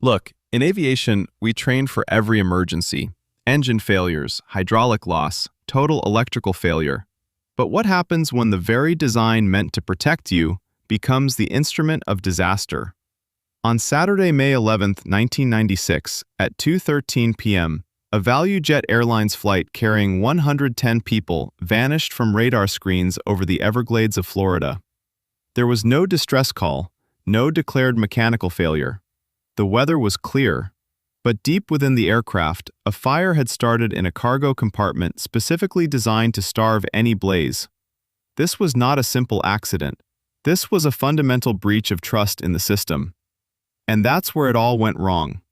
Look, in aviation, we train for every emergency: engine failures, hydraulic loss, total electrical failure. But what happens when the very design meant to protect you becomes the instrument of disaster? On Saturday, May 11, 1996, at 2:13 p.m., a ValuJet Airlines flight carrying 110 people vanished from radar screens over the Everglades of Florida. There was no distress call, no declared mechanical failure. The weather was clear, but deep within the aircraft, a fire had started in a cargo compartment specifically designed to starve any blaze. This was not a simple accident. This was a fundamental breach of trust in the system. And that's where it all went wrong.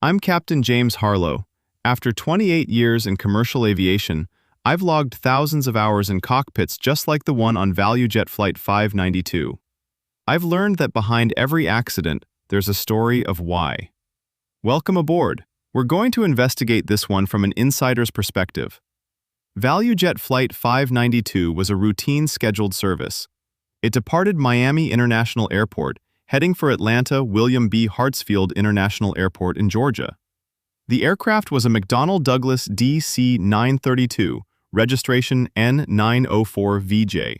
I'm Captain James Harlow. After 28 years in commercial aviation, I've logged thousands of hours in cockpits just like the one on ValuJet Flight 592. I've learned that behind every accident, there's a story of why. Welcome aboard. We're going to investigate this one from an insider's perspective. ValuJet Flight 592 was a routine scheduled service. It departed Miami International Airport, heading for Atlanta William B. Hartsfield International Airport in Georgia. The aircraft was a McDonnell Douglas DC-932, registration N904VJ.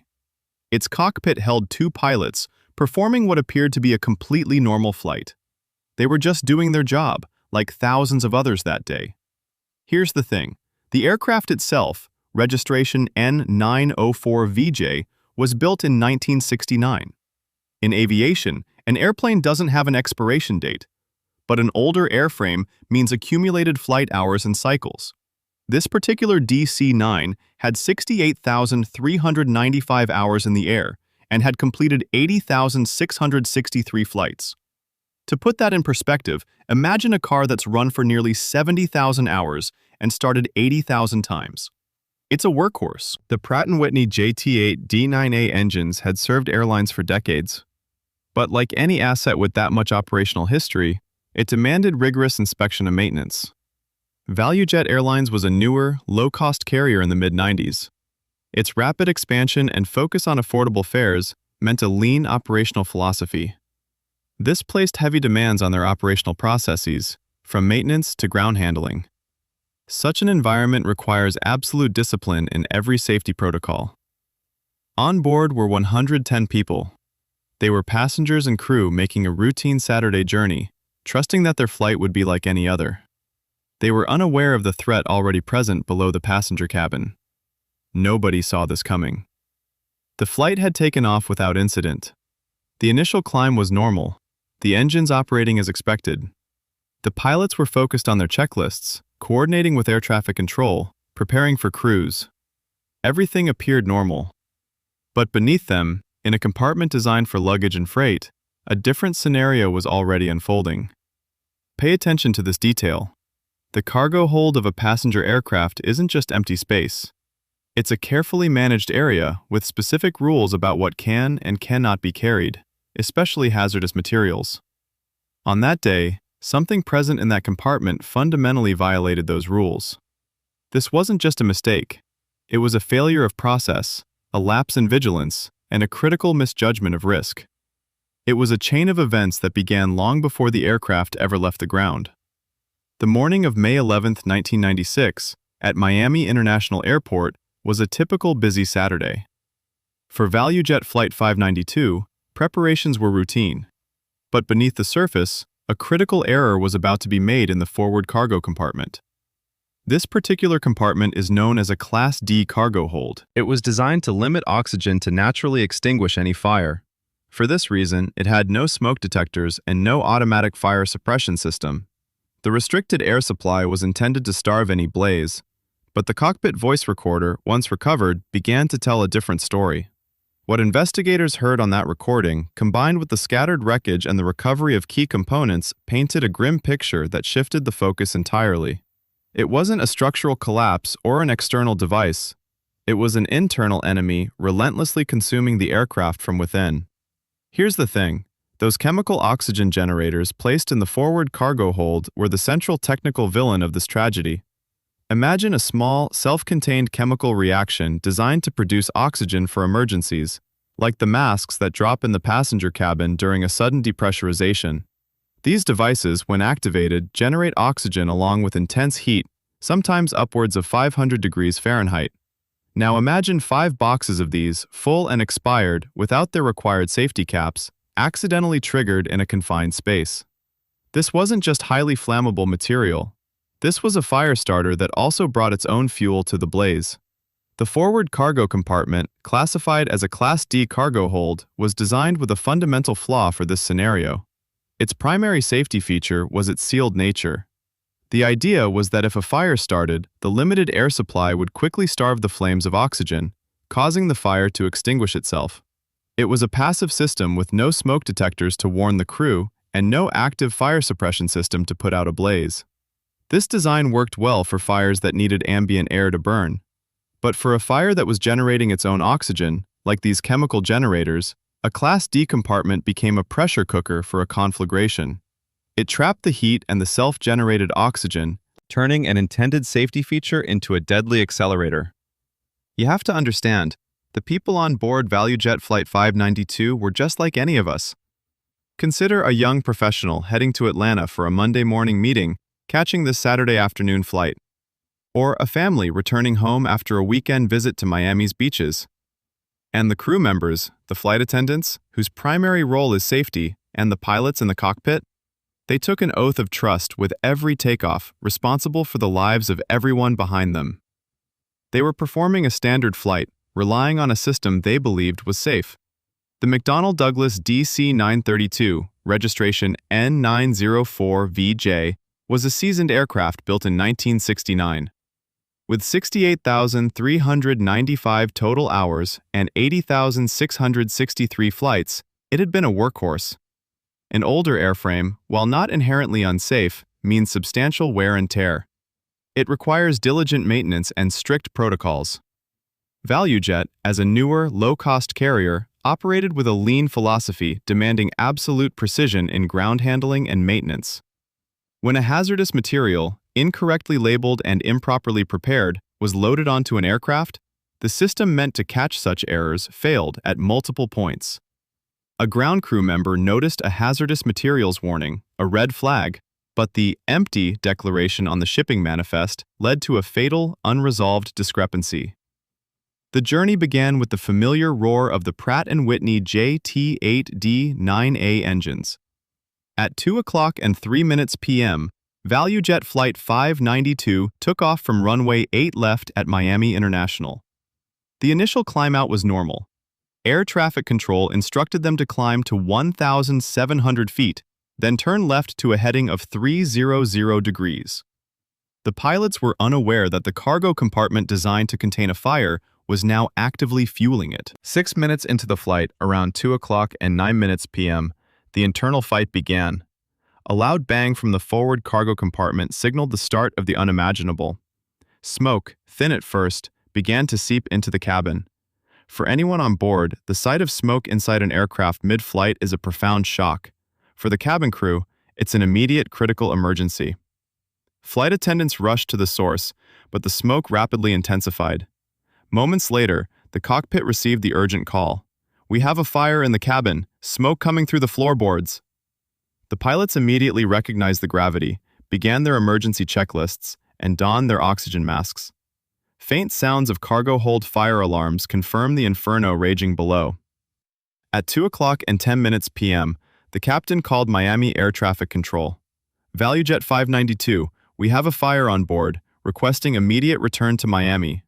Its cockpit held two pilots, performing what appeared to be a completely normal flight. They were just doing their job, like thousands of others that day. Here's the thing. The aircraft itself, registration N904VJ, was built in 1969. In aviation, an airplane doesn't have an expiration date, but an older airframe means accumulated flight hours and cycles. This particular DC-9 had 68,395 hours in the air and had completed 80,663 flights. To put that in perspective, imagine a car that's run for nearly 70,000 hours and started 80,000 times. It's a workhorse. The Pratt & Whitney JT8 D9A engines had served airlines for decades. But like any asset with that much operational history, it demanded rigorous inspection and maintenance. ValuJet Airlines was a newer, low-cost carrier in the mid-90s. Its rapid expansion and focus on affordable fares meant a lean operational philosophy. This placed heavy demands on their operational processes, from maintenance to ground handling. Such an environment requires absolute discipline in every safety protocol. On board were 110 people. They were passengers and crew making a routine Saturday journey, trusting that their flight would be like any other. They were unaware of the threat already present below the passenger cabin. Nobody saw this coming. The flight had taken off without incident. The initial climb was normal, the engines operating as expected. The pilots were focused on their checklists, coordinating with air traffic control, preparing for cruise. Everything appeared normal. But beneath them, in a compartment designed for luggage and freight, a different scenario was already unfolding. Pay attention to this detail. The cargo hold of a passenger aircraft isn't just empty space. It's a carefully managed area with specific rules about what can and cannot be carried, especially hazardous materials. On that day, something present in that compartment fundamentally violated those rules. This wasn't just a mistake. It was a failure of process, a lapse in vigilance, and a critical misjudgment of risk. It was a chain of events that began long before the aircraft ever left the ground. The morning of May 11, 1996, at Miami International Airport was a typical busy Saturday. For ValuJet Flight 592, preparations were routine. But beneath the surface, a critical error was about to be made in the forward cargo compartment. This particular compartment is known as a Class D cargo hold. It was designed to limit oxygen to naturally extinguish any fire. For this reason, it had no smoke detectors and no automatic fire suppression system. The restricted air supply was intended to starve any blaze, but the cockpit voice recorder, once recovered, began to tell a different story. What investigators heard on that recording, combined with the scattered wreckage and the recovery of key components, painted a grim picture that shifted the focus entirely. It wasn't a structural collapse or an external device. It was an internal enemy relentlessly consuming the aircraft from within. Here's the thing. Those chemical oxygen generators placed in the forward cargo hold were the central technical villain of this tragedy. Imagine a small, self-contained chemical reaction designed to produce oxygen for emergencies, like the masks that drop in the passenger cabin during a sudden depressurization. These devices, when activated, generate oxygen along with intense heat, sometimes upwards of 500 degrees Fahrenheit. Now imagine 5 boxes of these, full and expired, without their required safety caps, accidentally triggered in a confined space. This wasn't just highly flammable material. This was a fire starter that also brought its own fuel to the blaze. The forward cargo compartment, classified as a Class D cargo hold, was designed with a fundamental flaw for this scenario. Its primary safety feature was its sealed nature. The idea was that if a fire started, the limited air supply would quickly starve the flames of oxygen, causing the fire to extinguish itself. It was a passive system with no smoke detectors to warn the crew and no active fire suppression system to put out a blaze. This design worked well for fires that needed ambient air to burn. But for a fire that was generating its own oxygen, like these chemical generators, a Class D compartment became a pressure cooker for a conflagration. It trapped the heat and the self-generated oxygen, turning an intended safety feature into a deadly accelerator. You have to understand, the people on board ValuJet Flight 592 were just like any of us. Consider a young professional heading to Atlanta for a Monday morning meeting, catching this Saturday afternoon flight. Or a family returning home after a weekend visit to Miami's beaches. And the crew members, the flight attendants, whose primary role is safety, and the pilots in the cockpit, they took an oath of trust with every takeoff, responsible for the lives of everyone behind them. They were performing a standard flight, relying on a system they believed was safe. The McDonnell Douglas DC-932, registration N904VJ, was a seasoned aircraft built in 1969. With 68,395 total hours and 80,663 flights, it had been a workhorse. An older airframe, while not inherently unsafe, means substantial wear and tear. It requires diligent maintenance and strict protocols. ValuJet, as a newer, low-cost carrier, operated with a lean philosophy demanding absolute precision in ground handling and maintenance. When a hazardous material, incorrectly labeled and improperly prepared, was loaded onto an aircraft, the system meant to catch such errors failed at multiple points. A ground crew member noticed a hazardous materials warning, a red flag, but the empty declaration on the shipping manifest led to a fatal, unresolved discrepancy. The journey began with the familiar roar of the Pratt & Whitney JT8D9A engines. At 2:03 p.m., ValuJet Flight 592 took off from runway 8 left at Miami International. The initial climb-out was normal. Air traffic control instructed them to climb to 1,700 feet, then turn left to a heading of 300 degrees. The pilots were unaware that the cargo compartment designed to contain a fire was now actively fueling it. 6 minutes into the flight, around 2:09 p.m., the internal fight began. A loud bang from the forward cargo compartment signaled the start of the unimaginable. Smoke, thin at first, began to seep into the cabin. For anyone on board, the sight of smoke inside an aircraft mid-flight is a profound shock. For the cabin crew, it's an immediate critical emergency. Flight attendants rushed to the source, but the smoke rapidly intensified. Moments later, the cockpit received the urgent call. "We have a fire in the cabin, smoke coming through the floorboards." The pilots immediately recognized the gravity, began their emergency checklists, and donned their oxygen masks. Faint sounds of cargo hold fire alarms confirmed the inferno raging below. At 2:10 p.m., the captain called Miami Air Traffic Control. "ValuJet 592, we have a fire on board, requesting immediate return to Miami."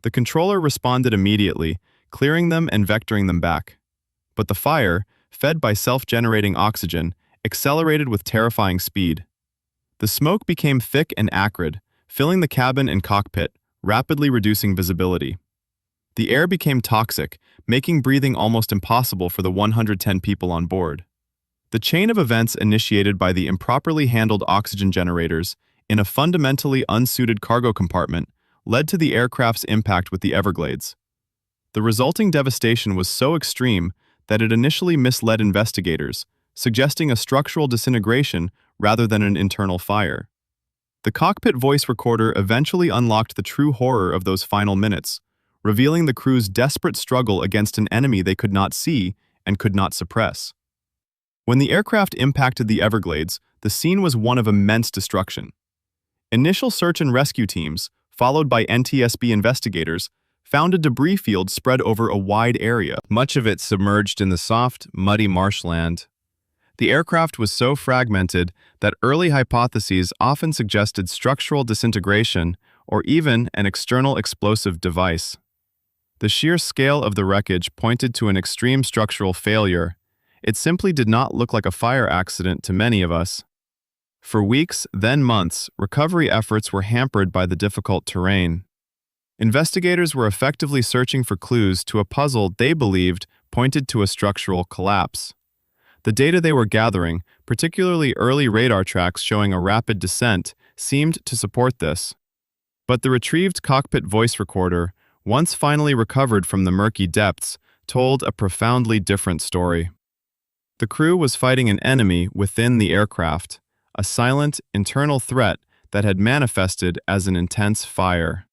The controller responded immediately, clearing them and vectoring them back. But the fire, fed by self-generating oxygen, accelerated with terrifying speed. The smoke became thick and acrid, filling the cabin and cockpit, rapidly reducing visibility. The air became toxic, making breathing almost impossible for the 110 people on board. The chain of events initiated by the improperly handled oxygen generators in a fundamentally unsuited cargo compartment led to the aircraft's impact with the Everglades. The resulting devastation was so extreme that it initially misled investigators, suggesting a structural disintegration rather than an internal fire. The cockpit voice recorder eventually unlocked the true horror of those final minutes, revealing the crew's desperate struggle against an enemy they could not see and could not suppress. When the aircraft impacted the Everglades, the scene was one of immense destruction. Initial search and rescue teams, followed by NTSB investigators, found a debris field spread over a wide area, much of it submerged in the soft, muddy marshland. The aircraft was so fragmented that early hypotheses often suggested structural disintegration or even an external explosive device. The sheer scale of the wreckage pointed to an extreme structural failure. It simply did not look like a fire accident to many of us. For weeks, then months, recovery efforts were hampered by the difficult terrain. Investigators were effectively searching for clues to a puzzle they believed pointed to a structural collapse. The data they were gathering, particularly early radar tracks showing a rapid descent, seemed to support this. But the retrieved cockpit voice recorder, once finally recovered from the murky depths, told a profoundly different story. The crew was fighting an enemy within the aircraft, a silent, internal threat that had manifested as an intense fire.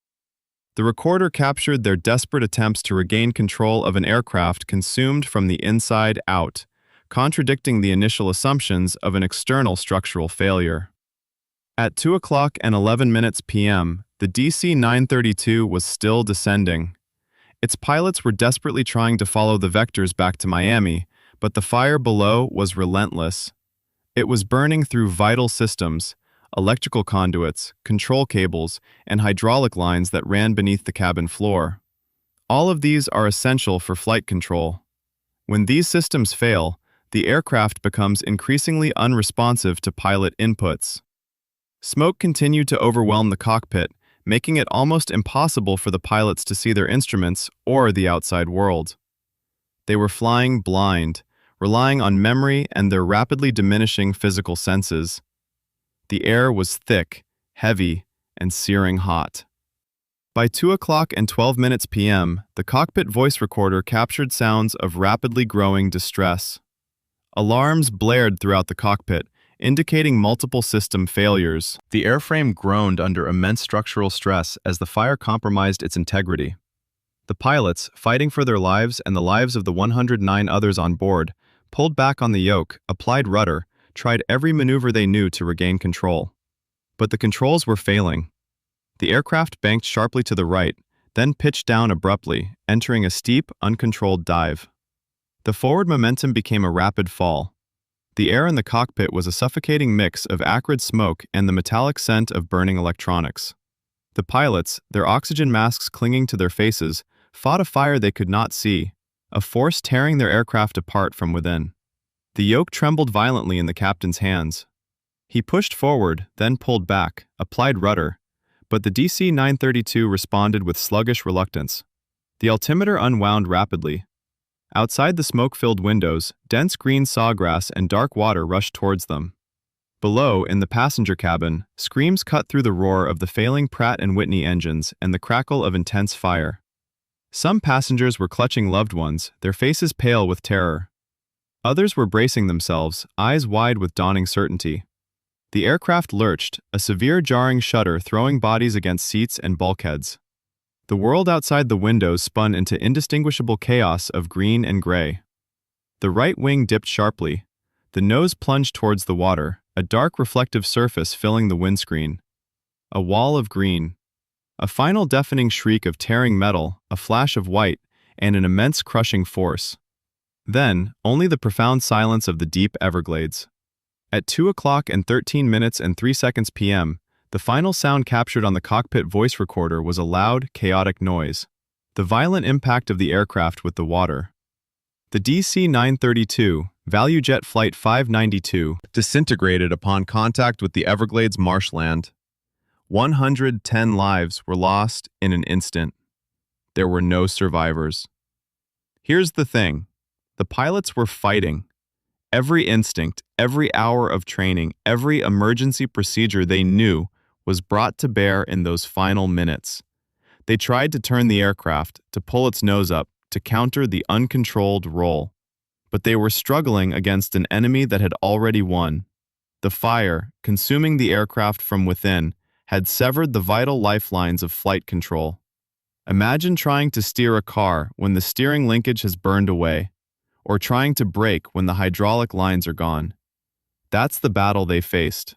The recorder captured their desperate attempts to regain control of an aircraft consumed from the inside out, contradicting the initial assumptions of an external structural failure. At 2:11 p.m., the DC-932 was still descending. Its pilots were desperately trying to follow the vectors back to Miami, but the fire below was relentless. It was burning through vital systems, electrical conduits, control cables, and hydraulic lines that ran beneath the cabin floor. All of these are essential for flight control. When these systems fail, the aircraft becomes increasingly unresponsive to pilot inputs. Smoke continued to overwhelm the cockpit, making it almost impossible for the pilots to see their instruments or the outside world. They were flying blind, relying on memory and their rapidly diminishing physical senses. The air was thick, heavy, and searing hot. By 2:12 p.m., the cockpit voice recorder captured sounds of rapidly growing distress. Alarms blared throughout the cockpit, indicating multiple system failures. The airframe groaned under immense structural stress as the fire compromised its integrity. The pilots, fighting for their lives and the lives of the 109 others on board, pulled back on the yoke, applied rudder, tried every maneuver they knew to regain control. But the controls were failing. The aircraft banked sharply to the right, then pitched down abruptly, entering a steep, uncontrolled dive. The forward momentum became a rapid fall. The air in the cockpit was a suffocating mix of acrid smoke and the metallic scent of burning electronics. The pilots, their oxygen masks clinging to their faces, fought a fire they could not see, a force tearing their aircraft apart from within. The yoke trembled violently in the captain's hands. He pushed forward, then pulled back, applied rudder, but the DC-932 responded with sluggish reluctance. The altimeter unwound rapidly. Outside the smoke-filled windows, dense green sawgrass and dark water rushed towards them. Below, in the passenger cabin, screams cut through the roar of the failing Pratt & Whitney engines and the crackle of intense fire. Some passengers were clutching loved ones, their faces pale with terror. Others were bracing themselves, eyes wide with dawning certainty. The aircraft lurched, a severe jarring shudder throwing bodies against seats and bulkheads. The world outside the windows spun into indistinguishable chaos of green and gray. The right wing dipped sharply. The nose plunged towards the water, a dark reflective surface filling the windscreen. A wall of green. A final deafening shriek of tearing metal, a flash of white, and an immense crushing force. Then, only the profound silence of the deep Everglades. At 2:13 p.m., the final sound captured on the cockpit voice recorder was a loud, chaotic noise. The violent impact of the aircraft with the water. The DC-932, ValuJet Flight 592, disintegrated upon contact with the Everglades marshland. 110 lives were lost in an instant. There were no survivors. Here's the thing. The pilots were fighting. Every instinct, every hour of training, every emergency procedure they knew was brought to bear in those final minutes. They tried to turn the aircraft, to pull its nose up, to counter the uncontrolled roll. But they were struggling against an enemy that had already won. The fire, consuming the aircraft from within, had severed the vital lifelines of flight control. Imagine trying to steer a car when the steering linkage has burned away, or trying to brake when the hydraulic lines are gone. That's the battle they faced.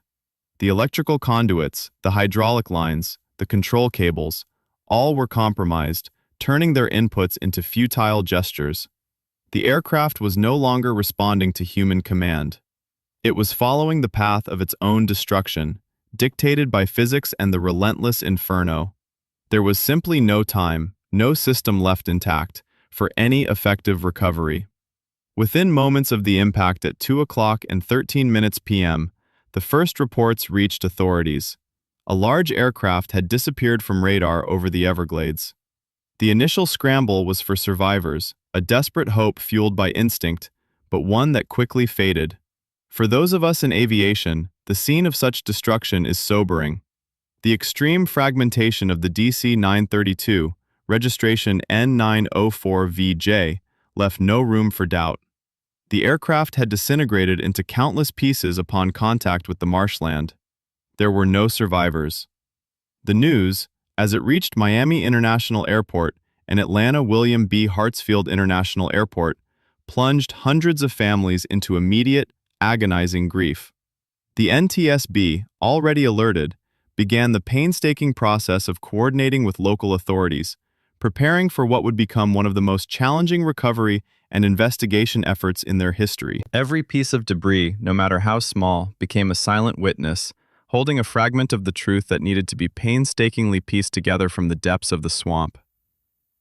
The electrical conduits, the hydraulic lines, the control cables, all were compromised, turning their inputs into futile gestures. The aircraft was no longer responding to human command. It was following the path of its own destruction, dictated by physics and the relentless inferno. There was simply no time, no system left intact, for any effective recovery. Within moments of the impact at 2:13 p.m., the first reports reached authorities. A large aircraft had disappeared from radar over the Everglades. The initial scramble was for survivors, a desperate hope fueled by instinct, but one that quickly faded. For those of us in aviation, the scene of such destruction is sobering. The extreme fragmentation of the DC-932, registration N904VJ, left no room for doubt. The aircraft had disintegrated into countless pieces upon contact with the marshland. There were no survivors. The news, as it reached Miami International Airport and Atlanta William B. Hartsfield International Airport, plunged hundreds of families into immediate, agonizing grief. The NTSB, already alerted, began the painstaking process of coordinating with local authorities, preparing for what would become one of the most challenging recovery and investigation efforts in their history. Every piece of debris, no matter how small, became a silent witness, holding a fragment of the truth that needed to be painstakingly pieced together from the depths of the swamp.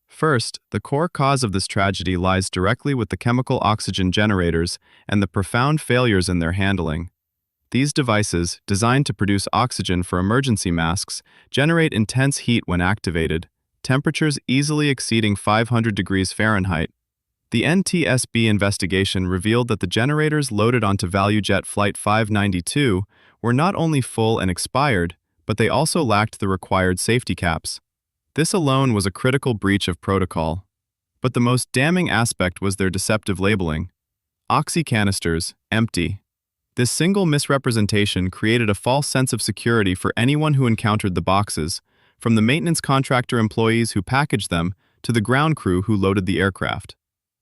First, the core cause of this tragedy lies directly with the chemical oxygen generators and the profound failures in their handling. These devices, designed to produce oxygen for emergency masks, generate intense heat when activated, temperatures easily exceeding 500 degrees Fahrenheit. The NTSB investigation revealed that the generators loaded onto ValuJet Flight 592 were not only full and expired, but they also lacked the required safety caps. This alone was a critical breach of protocol. But the most damning aspect was their deceptive labeling. Oxy canisters, empty. This single misrepresentation created a false sense of security for anyone who encountered the boxes, from the maintenance contractor employees who packaged them to the ground crew who loaded the aircraft.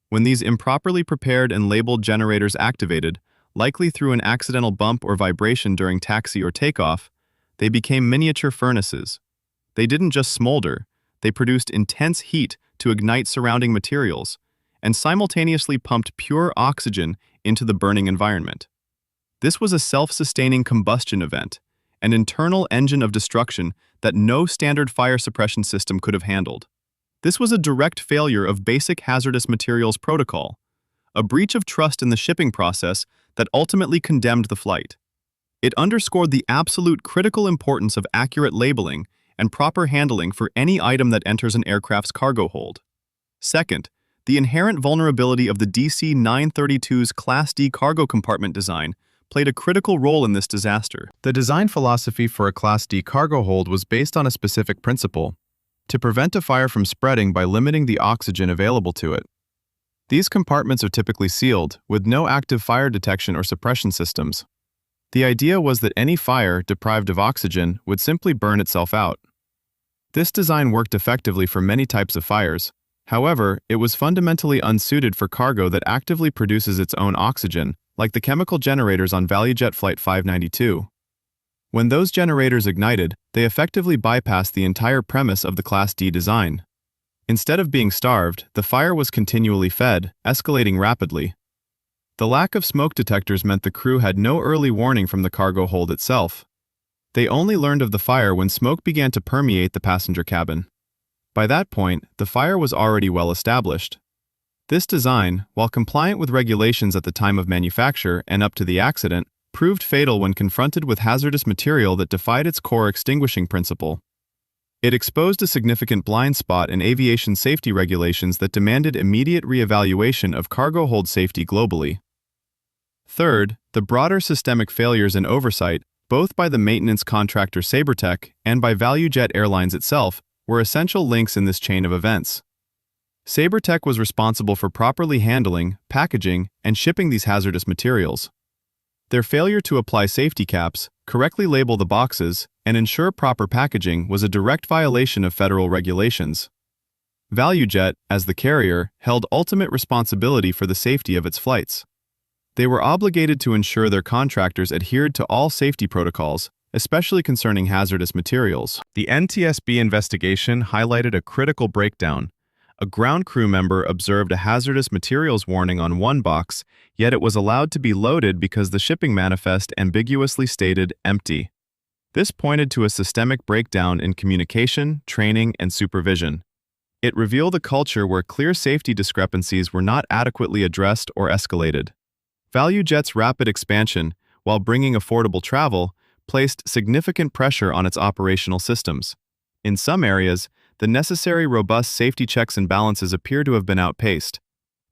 When these improperly prepared and labeled generators activated, likely through an accidental bump or vibration during taxi or takeoff, they became miniature furnaces. They didn't just smolder, they produced intense heat to ignite surrounding materials, and simultaneously pumped pure oxygen into the burning environment. This was a self-sustaining combustion event, an internal engine of destruction that no standard fire suppression system could have handled. This was a direct failure of basic hazardous materials protocol, a breach of trust in the shipping process that ultimately condemned the flight. It underscored the absolute critical importance of accurate labeling and proper handling for any item that enters an aircraft's cargo hold. Second, the inherent vulnerability of the DC-932's Class D cargo compartment design played a critical role in this disaster. The design philosophy for a Class D cargo hold was based on a specific principle: to prevent a fire from spreading by limiting the oxygen available to it. These compartments are typically sealed, with no active fire detection or suppression systems. The idea was that any fire, deprived of oxygen, would simply burn itself out. This design worked effectively for many types of fires. However, it was fundamentally unsuited for cargo that actively produces its own oxygen, like the chemical generators on ValuJet Flight 592. When those generators ignited, they effectively bypassed the entire premise of the Class D design. Instead of being starved, the fire was continually fed, escalating rapidly. The lack of smoke detectors meant the crew had no early warning from the cargo hold itself. They only learned of the fire when smoke began to permeate the passenger cabin. By that point, the fire was already well established. This design, while compliant with regulations at the time of manufacture and up to the accident, proved fatal when confronted with hazardous material that defied its core extinguishing principle. It exposed a significant blind spot in aviation safety regulations that demanded immediate reevaluation of cargo hold safety globally. Third, the broader systemic failures and oversight, both by the maintenance contractor SaberTech and by ValuJet Airlines itself, were essential links in this chain of events. SaberTech was responsible for properly handling, packaging, and shipping these hazardous materials. Their failure to apply safety caps, correctly label the boxes, and ensure proper packaging was a direct violation of federal regulations. ValuJet, as the carrier, held ultimate responsibility for the safety of its flights. They were obligated to ensure their contractors adhered to all safety protocols, especially concerning hazardous materials. The NTSB investigation highlighted a critical breakdown. A ground crew member observed a hazardous materials warning on one box, yet it was allowed to be loaded because the shipping manifest ambiguously stated empty. This pointed to a systemic breakdown in communication, training, and supervision. It revealed a culture where clear safety discrepancies were not adequately addressed or escalated. ValuJet's rapid expansion, while bringing affordable travel, placed significant pressure on its operational systems. In some areas, the necessary robust safety checks and balances appear to have been outpaced.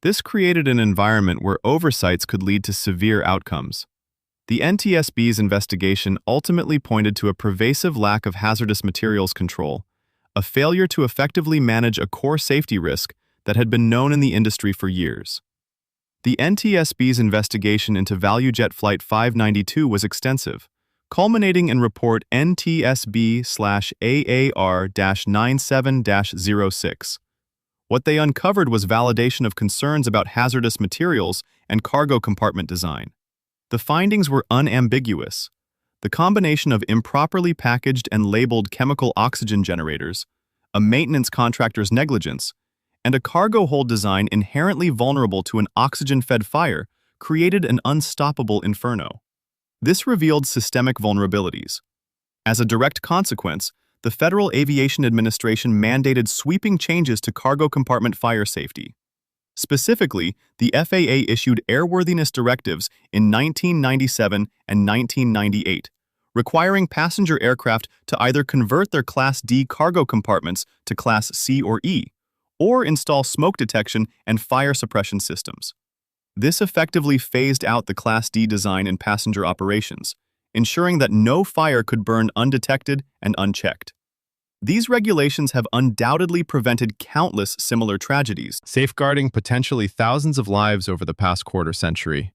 This created an environment where oversights could lead to severe outcomes. The NTSB's investigation ultimately pointed to a pervasive lack of hazardous materials control, a failure to effectively manage a core safety risk that had been known in the industry for years. The NTSB's investigation into ValuJet Flight 592 was extensive, culminating in Report NTSB/AAR-97-06. What they uncovered was validation of concerns about hazardous materials and cargo compartment design. The findings were unambiguous. The combination of improperly packaged and labeled chemical oxygen generators, a maintenance contractor's negligence, and a cargo hold design inherently vulnerable to an oxygen-fed fire created an unstoppable inferno. This revealed systemic vulnerabilities. As a direct consequence, the Federal Aviation Administration mandated sweeping changes to cargo compartment fire safety. Specifically, the FAA issued airworthiness directives in 1997 and 1998, requiring passenger aircraft to either convert their Class D cargo compartments to Class C or E, or install smoke detection and fire suppression systems. This effectively phased out the Class D design in passenger operations, ensuring that no fire could burn undetected and unchecked. These regulations have undoubtedly prevented countless similar tragedies, safeguarding potentially thousands of lives over the past quarter century.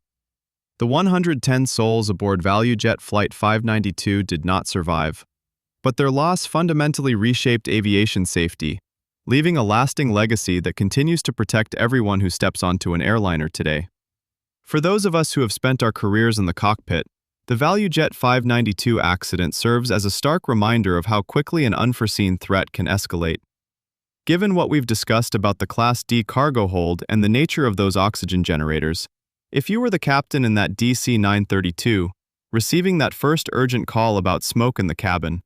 The 110 souls aboard ValuJet Flight 592 did not survive, but their loss fundamentally reshaped aviation safety, leaving a lasting legacy that continues to protect everyone who steps onto an airliner today. For those of us who have spent our careers in the cockpit, the ValuJet 592 accident serves as a stark reminder of how quickly an unforeseen threat can escalate. Given what we've discussed about the Class D cargo hold and the nature of those oxygen generators, if you were the captain in that DC-932, receiving that first urgent call about smoke in the cabin,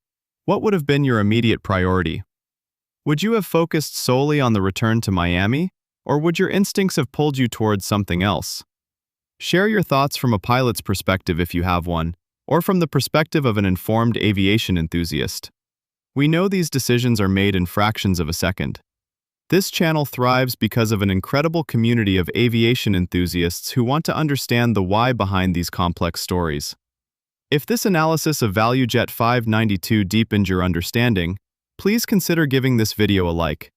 what would have been your immediate priority? Would you have focused solely on the return to Miami, or would your instincts have pulled you towards something else? Share your thoughts from a pilot's perspective if you have one, or from the perspective of an informed aviation enthusiast. We know these decisions are made in fractions of a second. This channel thrives because of an incredible community of aviation enthusiasts who want to understand the why behind these complex stories. If this analysis of ValuJet 592 deepened your understanding, please consider giving this video a like.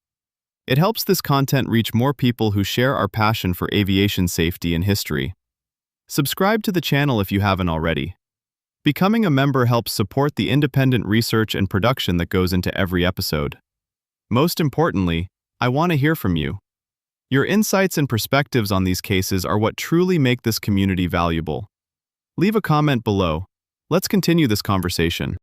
It helps this content reach more people who share our passion for aviation safety and history. Subscribe to the channel if you haven't already. Becoming a member helps support the independent research and production that goes into every episode. Most importantly, I want to hear from you. Your insights and perspectives on these cases are what truly make this community valuable. Leave a comment below. Let's continue this conversation.